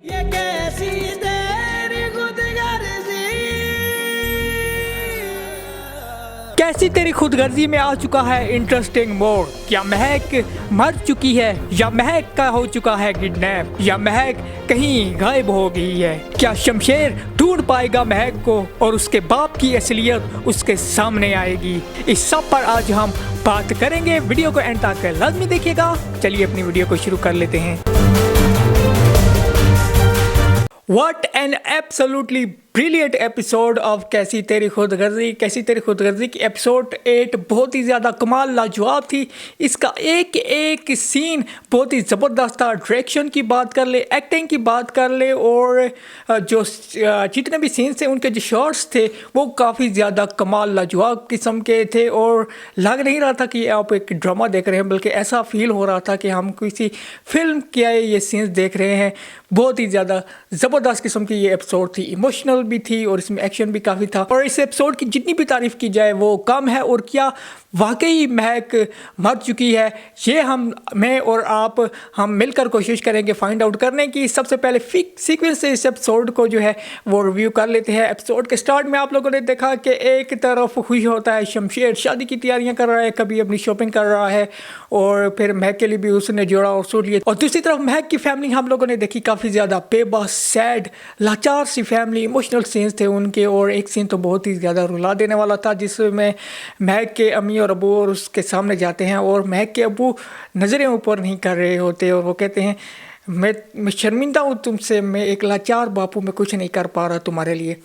ये कैसी तेरी कैसी तेरी खुदगर्जी में आ चुका है इंटरेस्टिंग मोड़। क्या महक मर चुकी है या महक का हो चुका है किडनैप या महक कहीं गायब हो गई है? क्या शमशेर ढूंढ पाएगा महक को और उसके बाप की असलियत उसके सामने आएगी? इस सब पर आज हम बात करेंगे। वीडियो को एंड तक लाजमी देखिएगा। चलिए अपनी वीडियो को शुरू कर लेते हैं। What an absolutely brilliant episode of कैसी तेरी खुदगर्जी की एपिसोड 8 बहुत ही ज़्यादा कमाल लाजवाब थी। इसका एक एक सीन बहुत ही ज़बरदस्त था। डायरेक्शन की बात कर ले, एक्टिंग की बात कर ले और जो जितने भी सीन्स थे उनके जो शॉट्स थे वो काफ़ी ज़्यादा कमाल लाजवाब किस्म के थे और लग नहीं रहा था कि आप एक ड्रामा देख रहे हैं, बल्कि ऐसा फील हो रहा था कि हम किसी फिल्म के ये सीन्स देख रहे हैं। बहुत ही ज़्यादा ज़बरदस्त किस्म की ये एपिसोड थी, इमोशनल भी थी और इसमें एक्शन भी काफ़ी था। और इस एपिसोड की जितनी भी तारीफ़ की जाए वो कम है। और क्या वाकई महक मर चुकी है, ये मैं और आप हम मिलकर कोशिश करेंगे फाइंड आउट करने की। सबसे पहले सीक्वेंस से इस एपिसोड को जो है वो रिव्यू कर लेते हैं। एपिसोड के स्टार्ट में आप लोगों ने देखा कि एक तरफ खुश होता है शमशेर, शादी की तैयारियां कर रहा है, कभी अपनी शॉपिंग कर रहा है और फिर महक के लिए भी उसने जोड़ा और सूट लिया। और दूसरी तरफ महक की फैमिली हम लोगों ने देखी काफ़ी ज़्यादा बेबस, सैड, लाचार सी फैमिली। इमोशनल सीन्स थे उनके और एक सीन तो बहुत ही ज़्यादा रुला देने वाला था जिसमें महक के अम्मी और अबू और उसके सामने जाते हैं और महक के अबू नज़रें ऊपर नहीं कर रहे होते और वो कहते हैं मैं शर्मिंदा हूँ तुमसे, मैं एक लाचार बापू में कुछ नहीं कर पा रहा तुम्हारे लिए।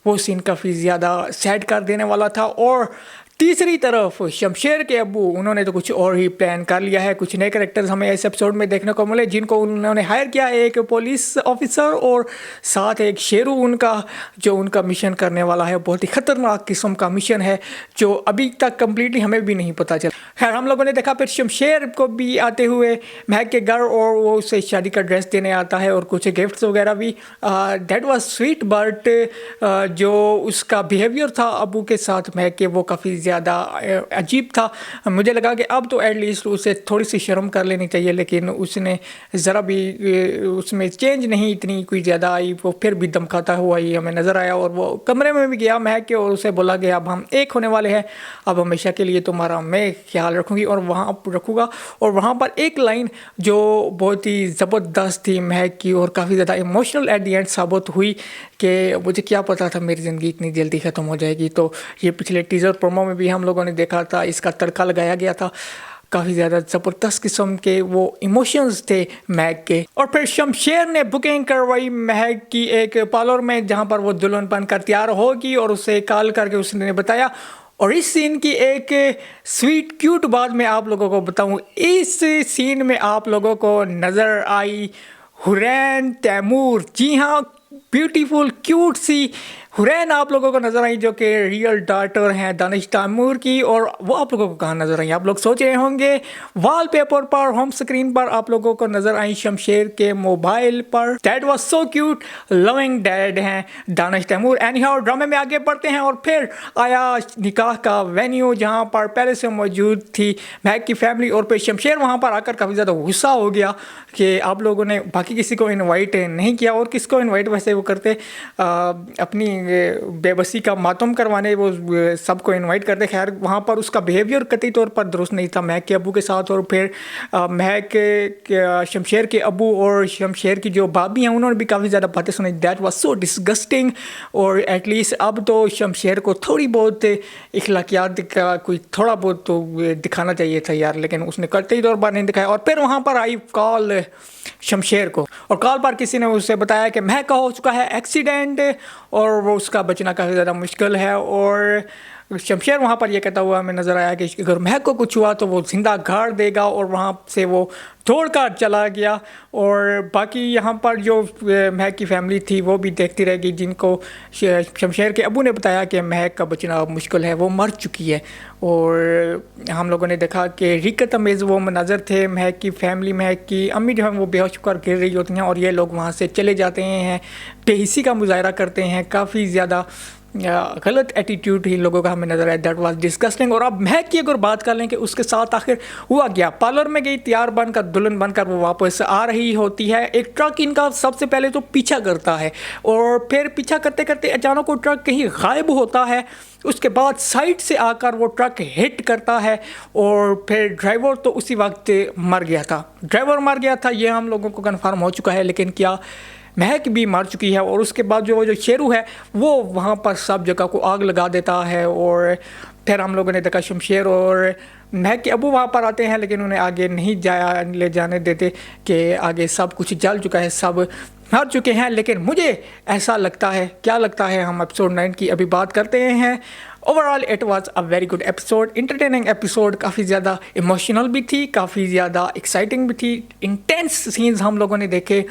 वो सीन काफ़ी ज़्यादा सैड कर देने वाला था। और तीसरी तरफ शमशेर के अब्बू, उन्होंने तो कुछ और ही प्लान कर लिया है। कुछ नए कैरेक्टर्स हमें इस एपिसोड में देखने को मिले जिनको उन्होंने हायर किया, एक पुलिस ऑफिसर और साथ एक शेरू उनका जो उनका मिशन करने वाला है। बहुत ही ख़तरनाक किस्म का मिशन है जो अभी तक कम्प्लीटली हमें भी नहीं पता चला। खैर हम लोगों ने देखा फिर शमशेर को भी आते हुए महक के घर और वो उसे शादी का ड्रेस देने आता है और कुछ गिफ्ट्स वगैरह भी। दैट वाज स्वीट, बट जो उसका बिहेवियर था अबू के साथ महक के वो काफ़ी ज़्यादा अजीब था। मुझे लगा कि अब तो एटलीस्ट उसे थोड़ी सी शर्म कर लेनी चाहिए, लेकिन उसने ज़रा भी उसमें चेंज नहीं इतनी कोई ज़्यादा आई। वो फिर भी धमकाता हुआ ही हमें नज़र आया और वो कमरे में भी गया महक के और उसे बोला कि अब हम एक होने वाले हैं, अब हमेशा के लिए तुम्हारा मैं ख्याल रखूँगी और वहाँ रखूँगा। और वहाँ पर एक लाइन जो बहुत ही ज़बरदस्त थी महक की और काफ़ी ज़्यादा इमोशनल एट दी एंड साबित हुई कि मुझे क्या पता था मेरी ज़िंदगी इतनी जल्दी ख़त्म हो जाएगी। तो ये पिछले टीज़र प्रोमो में भी हम लोगों ने देखा था, इसका तड़का लगाया गया था। काफ़ी ज़्यादा ज़बरदस्त किस्म के वो इमोशंस थे महक के। और फिर शमशेर ने बुकिंग करवाई महक की एक पार्लर में जहाँ पर वो दुल्हन बनकर तैयार होगी और उसे कॉल करके उसने बताया। और इस सीन की एक स्वीट क्यूट बात मैं आप लोगों को बताऊँ, इस सीन में आप लोगों को नज़र आई हुरैन तैमूर। जी हाँ, ब्यूटीफुल क्यूट सी हुरैन आप लोगों को नज़र आई जो कि रियल डॉटर हैं दानिश तैमूर की। और वो आप लोगों को कहाँ नज़र आई? आप लोग सोच रहे होंगे वॉलपेपर पर, होम स्क्रीन पर आप लोगों को नज़र आई शमशेर के मोबाइल पर। That was so cute, loving dad हैं दानिश तैमूर। एनी हाउ ड्रामे में आगे बढ़ते हैं और फिर आया निकाह का वेन्यू जहाँ पर पहले से मौजूद थी महक की फैमिली। और फिर शमशेर वहाँ पर आकर काफ़ी ज़्यादा गुस्सा हो गया कि आप लोगों ने बाकी किसी को इन्वाइट नहीं किया। और किसको इन्वाइट वैसे वो करते, अपनी बेबसी का मातम करवाने वो सबको इनवाइट करते। खैर वहाँ पर उसका बिहेवियर कतई तौर पर दुरुस्त नहीं था महक के अबू के साथ। और फिर महक के शमशेर के अबू और शमशेर की जो भाभी हैं उन्होंने भी काफ़ी ज़्यादा बातें सुनी। That was so disgusting. और एटलीस्ट अब तो शमशेर को थोड़ी बहुत इखलाकियात का कोई थोड़ा बहुत तो दिखाना चाहिए था यार, लेकिन उसने कतई तौर पर नहीं दिखाया। और फिर वहाँ पर आई कॉल शमशेर को और कॉल पर किसी ने उसे बताया कि महक का हो चुका है एक्सीडेंट और वो उसका बचना काफ़ी ज़्यादा मुश्किल है। और शमशेर वहाँ पर ये कहता हुआ हमें नज़र आया कि अगर महक को कुछ हुआ तो वो ज़िंदा गाड़ देगा। और वहाँ से वो दौड़ कर चला गया। और बाकी यहाँ पर जो महक की फैमिली थी वो भी देखती रहेगी, जिनको शमशेर के अबू ने बताया कि महक का बचना मुश्किल है, वो मर चुकी है। और हम लोगों ने देखा कि रिकत अमेज़ वो मंजर थे महक की फैमिली, महक की अम्मी जो है वो बेहोश होकर गिर रही होती हैं और ये लोग वहाँ से चले जाते हैं, बेहिसी का मुजाहरा करते हैं, काफ़ी ज़्यादा गलत एटीट्यूड ही लोगों का हमें नज़र आया, दैट वाज डिस्गस्टिंग। और अब महक की अगर बात कर लें कि उसके साथ आखिर हुआ गया, पार्लर में गई तैयार बनकर, दुल्हन बनकर वो वापस आ रही होती है, एक ट्रक इनका सबसे पहले तो पीछा करता है और फिर पीछा करते करते अचानक वो ट्रक कहीं गायब होता है। उसके बाद साइड से आकर वो ट्रक हिट करता है और फिर ड्राइवर तो उसी वक्त मर गया था। ड्राइवर मर गया था ये हम लोगों को कन्फर्म हो चुका है, लेकिन क्या महक भी मर चुकी है? और उसके बाद जो शेरू है वो वहाँ पर सब जगह को आग लगा देता है। और फिर हम लोगों ने देखा शमशेर और महक के अबू वहाँ पर आते हैं, लेकिन उन्हें आगे नहीं ले जाने देते कि आगे सब कुछ जल चुका है, सब मर चुके हैं। लेकिन मुझे ऐसा लगता है, क्या लगता है, हम एपिसोड 9 की अभी बात करते हैं। Overall it was a very good episode, entertaining episode, काफ़ी ज़्यादा इमोशनल भी थी, काफ़ी ज़्यादा एक्साइटिंग भी थी, इंटेंस सीन्स हम लोगों ने देखे।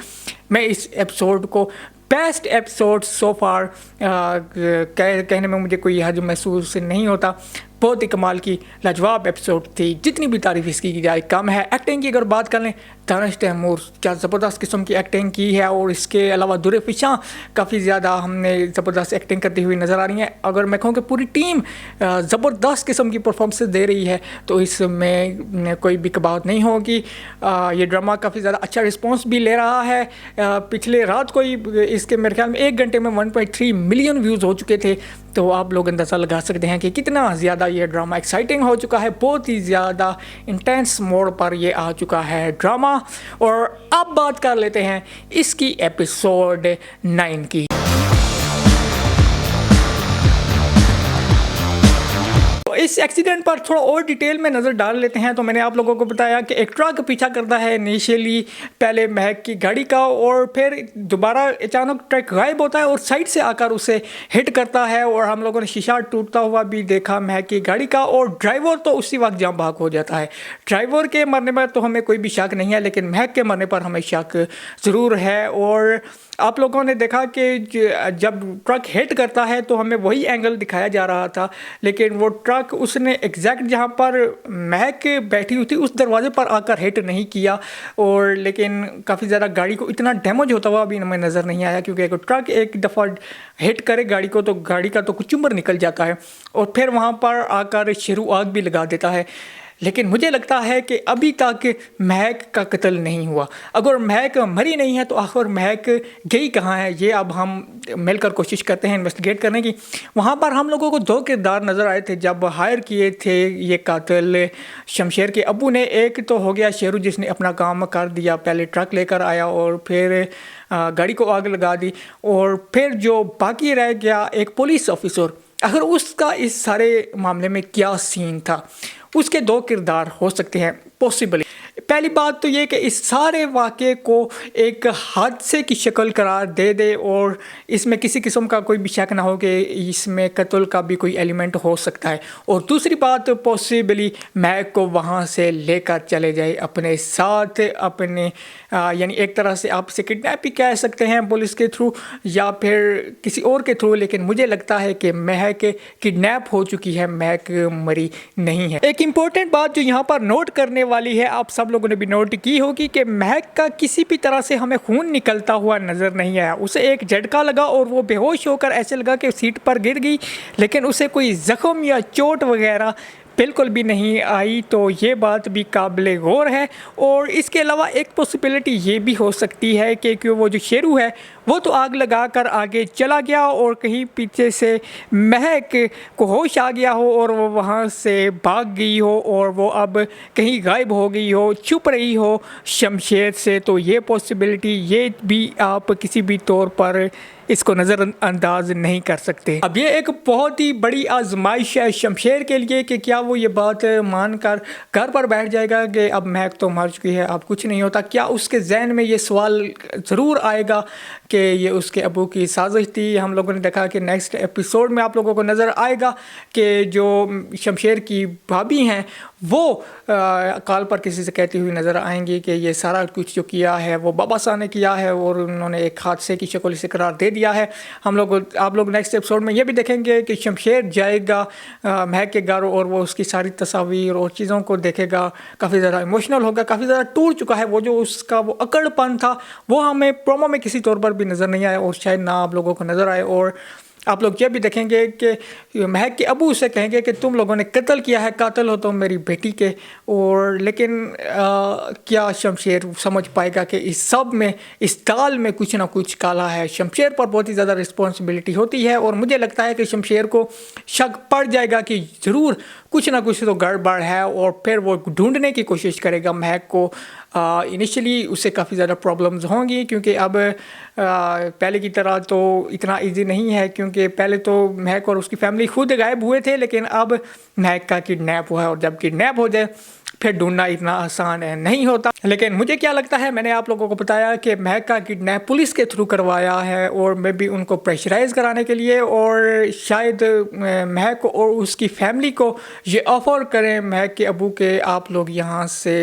मैं इस एपिसोड को बेस्ट एपिसोड सो फार कहने में मुझे कोई हर्ज महसूस नहीं होता। बहुत ही कमाल की लाजवाब एपिसोड थी, जितनी भी तारीफ इसकी की जाए कम है। एक्टिंग की अगर बात कर लें, दानिश तैमूर क्या ज़बरदस्त किस्म की एक्टिंग की है, और इसके अलावा दुरे फिशा काफ़ी ज़्यादा हमने ज़बरदस्त एक्टिंग करती हुई नज़र आ रही है। अगर मैं कहूँ कि पूरी टीम ज़बरदस्त किस्म की परफॉर्मेंस दे रही है, तो इसमें कोई भी कबाहत नहीं होगी। ये ड्रामा काफ़ी ज़्यादा अच्छा रिस्पॉन्स भी ले रहा है। पिछले रात को ही इसके मेरे ख्याल में 1 घंटे में 1.3 मिलियन व्यूज़ हो चुके थे, तो आप लोग अंदाज़ा लगा सकते हैं कि कितना ज़्यादा ये ड्रामा एक्साइटिंग हो चुका है। बहुत ही ज़्यादा इंटेंस मोड पर ये आ चुका है ड्रामा। और अब बात कर लेते हैं इसकी एपिसोड 9 की। इस एक्सीडेंट पर थोड़ा और डिटेल में नज़र डाल लेते हैं। तो मैंने आप लोगों को बताया कि एक ट्रक पीछा करता है इनिशियली पहले महक की गाड़ी का, और फिर दोबारा अचानक ट्रक गायब होता है और साइड से आकर उसे हिट करता है, और हम लोगों ने शीशा टूटता हुआ भी देखा महक की गाड़ी का, और ड्राइवर तो उसी वक्त जाम भाग हो जाता है। ड्राइवर के मरने पर तो हमें कोई भी शक नहीं है, लेकिन महक के मरने पर हमें शक ज़रूर है। और आप लोगों ने देखा कि जब ट्रक हिट करता है तो हमें वही एंगल दिखाया जा रहा था, लेकिन वो ट्रक उसने एग्जैक्ट जहाँ पर महक बैठी हुई थी उस दरवाजे पर आकर हिट नहीं किया। और लेकिन काफ़ी ज़्यादा गाड़ी को इतना डैमेज होता हुआ अभी हमें नज़र नहीं आया, क्योंकि अगर ट्रक एक दफ़ा हिट करे गाड़ी को तो गाड़ी का तो कुचुम्बर निकल जाता है, और फिर वहाँ पर आकर शेरू आग भी लगा देता है। लेकिन मुझे लगता है कि अभी तक महक का कत्ल नहीं हुआ। अगर महक मरी नहीं है तो आखिर महक गई कहाँ है, ये अब हम मिलकर कोशिश करते हैं इन्वेस्टिगेट करने की। वहाँ पर हम लोगों को 2 किरदार नज़र आए थे जब हायर किए थे ये कातिल शमशेर के अबू ने। एक तो हो गया शेरू जिसने अपना काम कर दिया, पहले ट्रक लेकर आया और फिर गाड़ी को आग लगा दी, और फिर जो बाकी रह गया एक पुलिस ऑफिसर, अगर उसका इस सारे मामले में क्या सीन था, उसके 2 किरदार हो सकते हैं पॉसिबली। पहली बात तो ये कि इस सारे वाक़े को एक हादसे की शक्ल करार दे दे और इसमें किसी किस्म का कोई भी शक ना हो कि इसमें कत्ल का भी कोई एलिमेंट हो सकता है। और दूसरी बात, पॉसिबली महक को वहाँ से लेकर चले जाए अपने साथ, अपने यानी एक तरह से आप इसे किडनैप भी कह सकते हैं पुलिस के थ्रू या फिर किसी और के थ्रू। लेकिन मुझे लगता है कि महक किडनैप हो चुकी है, महक मरी नहीं है। एक इम्पोर्टेंट बात जो यहाँ पर नोट करने वाली है, आप सब लोगों ने भी नोट की होगी कि महक का किसी भी तरह से हमें खून निकलता हुआ नज़र नहीं आया। उसे एक झटका लगा और वो बेहोश होकर ऐसे लगा कि सीट पर गिर गई, लेकिन उसे कोई ज़ख्म या चोट वगैरह बिल्कुल भी नहीं आई। तो ये बात भी काबिल गौर है। और इसके अलावा एक पॉसिबिलिटी ये भी हो सकती है कि वो जो शेरू है वो तो आग लगा कर आगे चला गया और कहीं पीछे से महक को होश आ गया हो और वो वहाँ से भाग गई हो और वो अब कहीं गायब हो गई हो, छुप रही हो शमशेर से। तो ये पॉसिबिलिटी ये भी आप किसी भी तौर पर इसको नज़रअंदाज नहीं कर सकते। अब ये एक बहुत ही बड़ी आजमाइश है शमशेर के लिए कि क्या वो ये बात मानकर घर पर बैठ जाएगा कि अब महक तो मर चुकी है, अब कुछ नहीं होता। क्या उसके जहन में ये सवाल ज़रूर आएगा कि ये उसके अबू की साजिश थी। हम लोगों ने देखा कि नेक्स्ट एपिसोड में आप लोगों को नज़र आएगा कि जो शमशेर की भाभी हैं वो कॉल पर किसी से कहती हुई नज़र आएंगी कि ये सारा कुछ जो किया है वो बाबा साहब ने किया है और उन्होंने एक हादसे की शक्ल से करार दे दिया है। आप लोग नेक्स्ट एपिसोड में ये भी देखेंगे कि शमशेर जाएगा महक के घर और वो उसकी सारी तस्वीर और चीज़ों को देखेगा, काफ़ी ज़्यादा इमोशनल होगा, काफ़ी ज़्यादा टूट चुका है। वो जो उसका वो अकड़पन था वो हमें प्रोमो में किसी तौर पर भी नज़र नहीं आया और शायद ना आप लोगों को नज़र आए। और آپ لوگ یہ بھی دیکھیں گے کہ مہک کے ابو اسے کہیں گے کہ تم لوگوں نے قتل کیا ہے، قاتل ہو تم میری بیٹی کے، اور لیکن کیا شمشیر سمجھ پائے گا کہ اس سب میں، اس تال میں کچھ نہ کچھ کالا ہے. شمشیر پر بہت ہی زیادہ رسپانسبلٹی ہوتی ہے، اور مجھے لگتا ہے کہ شمشیر کو شک پڑ جائے گا کہ ضرور کچھ نہ کچھ تو گڑبڑ ہے، اور پھر وہ ڈھونڈنے کی کوشش کرے گا مہک کو. انیشلی اسے کافی زیادہ پرابلمز ہوں گی، کیونکہ اب پہلے کی طرح تو اتنا ایزی نہیں ہے، کیونکہ پہلے تو مہک اور اس کی فیملی خود غائب ہوئے تھے، لیکن اب مہک کا کڈنیپ ہوا ہے، اور جب کڈنیپ ہو جائے پھر ڈھونڈنا اتنا آسان نہیں ہوتا. لیکن مجھے کیا لگتا ہے، میں نے آپ لوگوں کو بتایا کہ مہک کا کڈنیپ پولیس کے تھرو کروایا ہے، اور میں بھی ان کو پریشرائز کرانے کے لیے، اور شاید مہک اور اس کی فیملی کو یہ آفر کریں مہک کے ابو کے آپ لوگ یہاں سے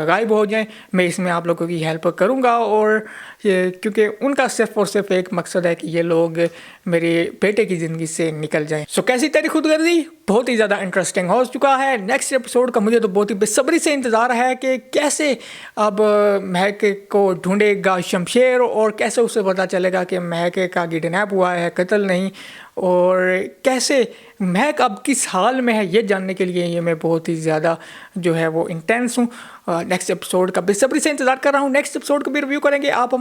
غائب ہو جائیں، میں اس میں آپ لوگوں کی ہیلپ کروں گا. اور کیونکہ ان کا صرف اور صرف ایک مقصد ہے کہ یہ لوگ میرے بیٹے کی زندگی سے نکل جائیں. سو کیسی تیری خود غرضی بہت ہی زیادہ انٹرسٹنگ ہو چکا ہے. نیکسٹ ایپیسوڈ کا مجھے تو بہت ہی بے صبری سے انتظار ہے کہ کیسے اب مہک کو ڈھونڈے گا شمشیر، اور کیسے اسے پتہ چلے گا کہ مہک کا کڈنیپ ہوا ہے، قتل نہیں، اور کیسے مہک اب کس حال میں ہے یہ جاننے کے لیے یہ میں بہت ہی زیادہ جو ہے وہ انٹینس ہوں. نیکسٹ ایپیسوڈ کا بے صبری سے انتظار کر رہا ہوں. نیکسٹ ایپیسوڈ کو بھی ریویو کریں گے. آپ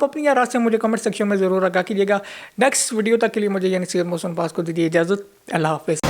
اپنی رائے سے مجھے کمنٹ سیکشن میں ضرور آگاہ کیجیے گا. نیکسٹ ویڈیو تک کے لیے مجھے یعنی سید محسن عباس کو دیجیے اجازت. اللہ حافظ.